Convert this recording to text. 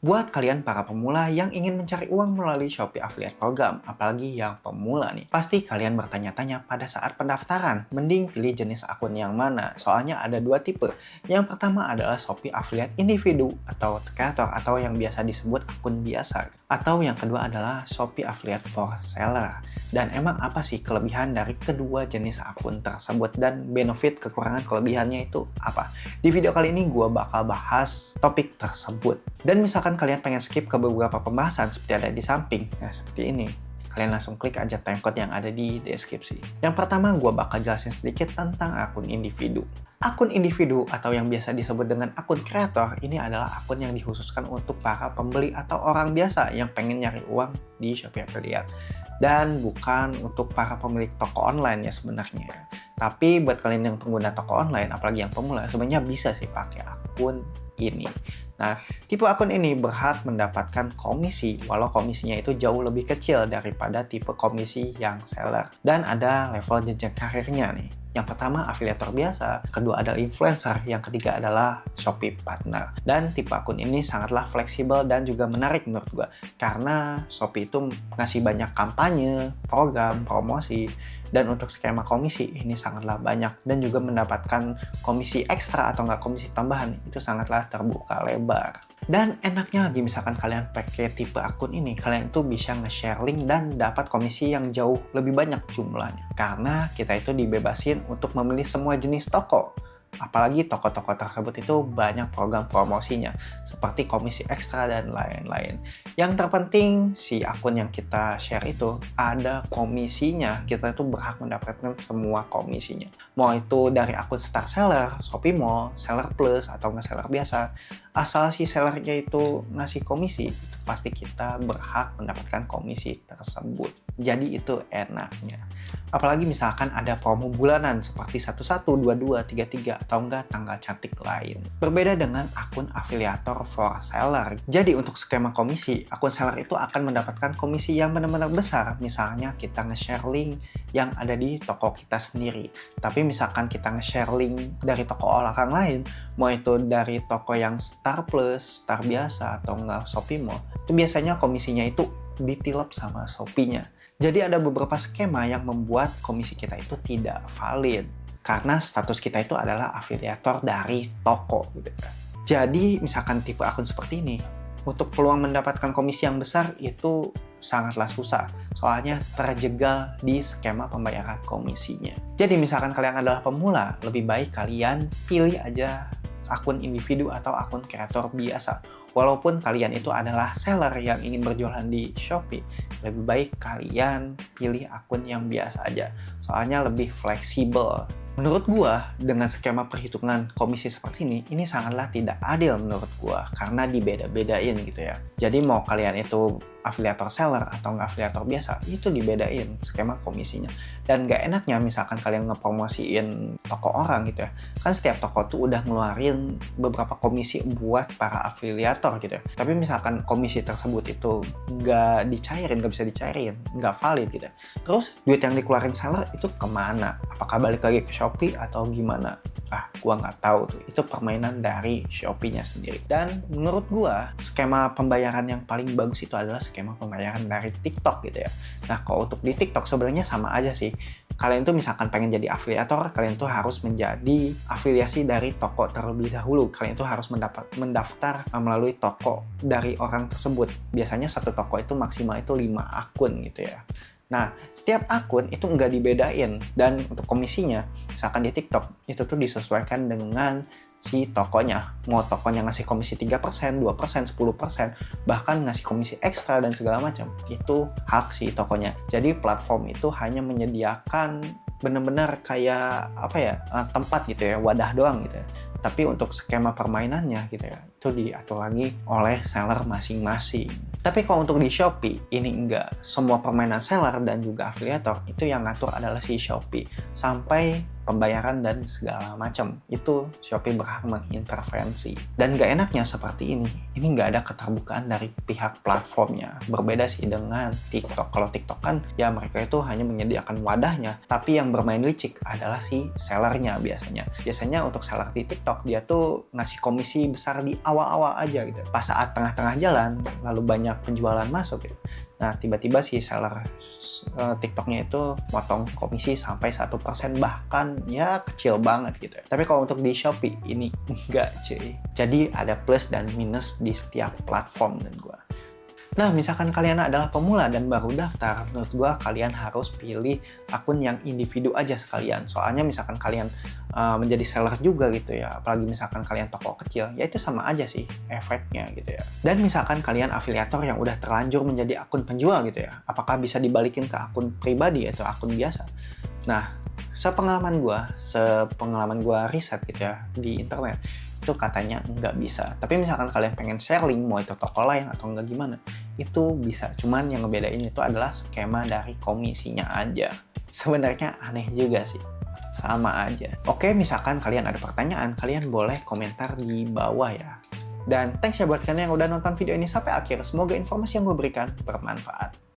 Buat kalian para pemula yang ingin mencari uang melalui Shopee Affiliate Program, apalagi yang pemula nih, pasti kalian bertanya-tanya pada saat pendaftaran, mending pilih jenis akun yang mana. Soalnya ada dua tipe. Yang pertama adalah Shopee Affiliate Individu atau Creator atau yang biasa disebut akun biasa. Atau yang kedua adalah Shopee Affiliate for Seller. Dan emang apa sih kelebihan dari kedua jenis akun tersebut dan benefit kekurangan kelebihannya itu apa? Di video kali ini gue bakal bahas topik tersebut. Dan misalkan kalian pengen skip ke beberapa pembahasan seperti ada di samping, nah seperti ini. Kalian langsung klik aja timecode yang ada di deskripsi. Yang pertama, gue bakal jelasin sedikit tentang akun individu. Akun individu atau yang biasa disebut dengan akun kreator, ini adalah akun yang dikhususkan untuk para pembeli atau orang biasa yang pengen nyari uang di Shopee Affiliate. Dan bukan untuk para pemilik toko online ya sebenarnya. Tapi buat kalian yang pengguna toko online, apalagi yang pemula, sebenarnya bisa sih pakai akun ini. Nah, tipe akun ini berhak mendapatkan komisi, walau komisinya itu jauh lebih kecil daripada tipe komisi yang seller. Dan ada level jenjang karirnya nih. Yang pertama afiliator biasa, kedua adalah influencer, yang ketiga adalah Shopee partner. Dan tipe akun ini sangatlah fleksibel dan juga menarik menurut gue. Karena Shopee itu ngasih banyak kampanye, program, promosi, dan untuk skema komisi ini sangatlah banyak. Dan juga mendapatkan komisi ekstra atau nggak komisi tambahan, itu sangatlah terbuka lebar. Dan enaknya lagi misalkan kalian pakai tipe akun ini, kalian itu bisa nge-share link dan dapat komisi yang jauh lebih banyak jumlahnya. Karena kita itu dibebasin untuk memilih semua jenis toko. Apalagi toko-toko tersebut itu banyak program promosinya, seperti komisi ekstra dan lain-lain. Yang terpenting, si akun yang kita share itu ada komisinya, kita itu berhak mendapatkan semua komisinya. Mau itu dari akun Star Seller, Shopee Mall, Seller Plus, atau nggak seller biasa, asal si sellernya itu ngasih komisi, itu pasti kita berhak mendapatkan komisi tersebut. Jadi itu enaknya. Apalagi misalkan ada promo bulanan seperti 11, 22, 33 atau enggak tanggal cantik lain. Berbeda dengan akun afiliator for seller. Jadi untuk skema komisi, akun seller itu akan mendapatkan komisi yang benar-benar besar. Misalnya kita nge-share link yang ada di toko kita sendiri. Tapi misalkan kita nge-share link dari toko orang lain, mau itu dari toko yang Star Plus, Star biasa atau enggak Shopee Mall, itu biasanya komisinya itu ditilep sama Shopee-nya. Jadi ada beberapa skema yang membuat komisi kita itu tidak valid. Karena status kita itu adalah afiliator dari toko gitu kan. Jadi misalkan tipe akun seperti ini, untuk peluang mendapatkan komisi yang besar itu sangatlah susah. Soalnya terjegal di skema pembayaran komisinya. Jadi misalkan kalian adalah pemula, lebih baik kalian pilih aja akun individu atau akun kreator biasa. Walaupun kalian itu adalah seller yang ingin berjualan di Shopee, lebih baik kalian pilih akun yang biasa aja. Soalnya lebih fleksibel. Menurut gua, dengan skema perhitungan komisi seperti ini sangatlah tidak adil menurut gua. Karena dibeda-bedain gitu ya. Jadi mau kalian itu afiliator seller atau nggak afiliator biasa, itu dibedain skema komisinya. Dan nggak enaknya misalkan kalian ngepromosiin toko orang gitu ya. Kan setiap toko tuh udah ngeluarin beberapa komisi buat para afiliator gitu ya. Tapi misalkan komisi tersebut itu nggak bisa dicairin, nggak valid gitu ya. Terus duit yang dikeluarin seller itu kemana? Apakah balik lagi ke Shopee atau gimana? Gua nggak tahu tuh. Itu permainan dari Shopee-nya sendiri. Dan menurut gua, skema pembayaran yang paling bagus itu adalah skema pembayaran dari TikTok gitu ya. Nah, kalau untuk di TikTok sebenarnya sama aja sih. Kalian tuh misalkan pengen jadi afiliator, kalian tuh harus menjadi afiliasi dari toko terlebih dahulu. Kalian tuh harus mendaftar melalui toko dari orang tersebut. Biasanya satu toko itu maksimal itu 5 akun gitu ya. Nah, setiap akun itu nggak dibedain. Dan untuk komisinya, misalkan di TikTok, itu tuh disesuaikan dengan si tokonya. Mau tokonya ngasih komisi 3%, 2%, 10%, bahkan ngasih komisi ekstra dan segala macam. Itu hak si tokonya. Jadi platform itu hanya menyediakan benar-benar kayak tempat gitu ya, wadah doang gitu ya. Tapi untuk skema permainannya gitu ya, itu diatur lagi oleh seller masing-masing. Tapi kalau untuk di Shopee, ini enggak. Semua permainan seller dan juga afiliator, itu yang ngatur adalah si Shopee. Sampai pembayaran dan segala macam. Itu Shopee berhak mengintervensi. Dan gak enaknya seperti ini nggak ada keterbukaan dari pihak platformnya. Berbeda sih dengan TikTok. Kalau TikTok kan ya mereka itu hanya menyediakan wadahnya, tapi yang bermain licik adalah si sellernya biasanya. Biasanya untuk seller di TikTok dia tuh ngasih komisi besar di awal-awal aja gitu. Pas saat tengah-tengah jalan, lalu banyak penjualan masuk gitu. Nah, tiba-tiba si seller TikToknya itu motong komisi sampai 1%, bahkan ya kecil banget gitu. Tapi kalau untuk di Shopee ini enggak cuy. Jadi ada plus dan minus di setiap platform dan gua. Nah, misalkan kalian adalah pemula dan baru daftar, menurut gua kalian harus pilih akun yang individu aja sekalian. Soalnya misalkan kalian menjadi seller juga gitu ya, apalagi misalkan kalian toko kecil, ya itu sama aja sih efeknya gitu ya. Dan misalkan kalian afiliator yang udah terlanjur menjadi akun penjual gitu ya, apakah bisa dibalikin ke akun pribadi atau akun biasa? Nah, sepengalaman gua riset gitu ya di internet, itu katanya nggak bisa. Tapi misalkan kalian pengen sharing, mau itu toko lain atau nggak gimana, itu bisa. Cuman yang ngebedain itu adalah skema dari komisinya aja. Sebenarnya aneh juga sih. Sama aja. Oke, misalkan kalian ada pertanyaan, kalian boleh komentar di bawah ya. Dan thanks ya buat kalian yang udah nonton video ini sampai akhir. Semoga informasi yang gue berikan bermanfaat.